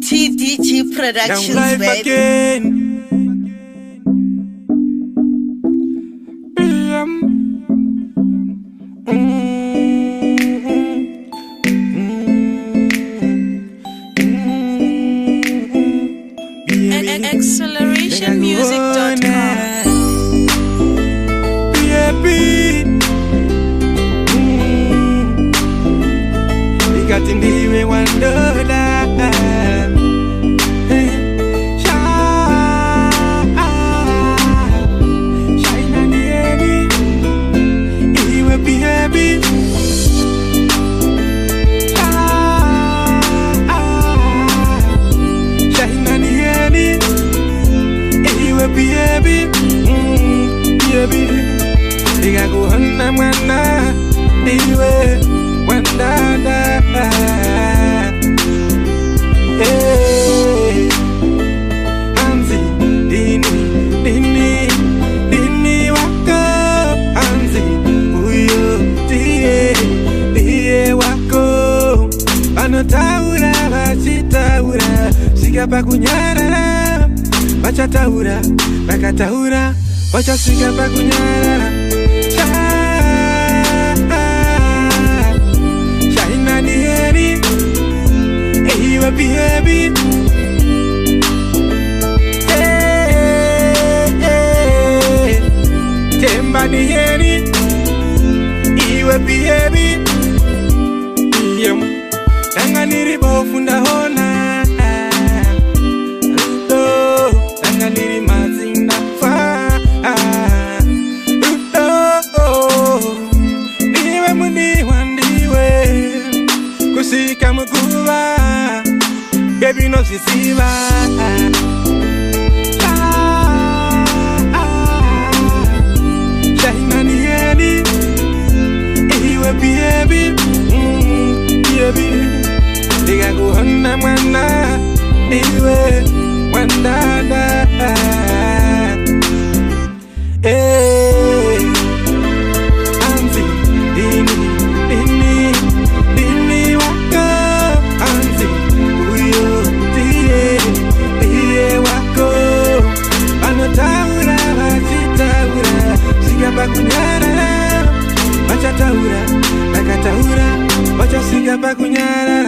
TDG Productions, life baby. Again. Accelerationmusic.com. Ndiwe wandola shine on the heavy, iwe be heavy. Shine on the heavy, iwe be heavy. Heavy, diga go hana mana, iwe wandada. Hey, Anzi, dini wako, Anzi, uyo, die wako. Anotaura, bachitaura, siga pakunyara, bachataura, bakataura, bacha siga pakunyara. Be heavy. Hey, Temba ni heri, iwe be heavy. Danga niri bofunda hona, danga niri mazinda fa. Niwe muni wandiwe, kusika mkuwa. Baby, no sisiva. Shine on the heady, iwe be heavy. Heavy, diga go hana mana, iwe wandada. Hey, Anzi, dini wako, Anzi. Anotaura, bachitaura, siga pakunyara, bachataura, bakataura, bacha siga pakunyara.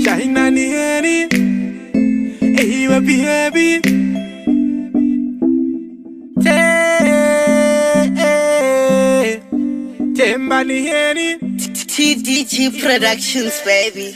Shine on the heady, iwe be heavy. Temba ni heady. TDG Productions, baby.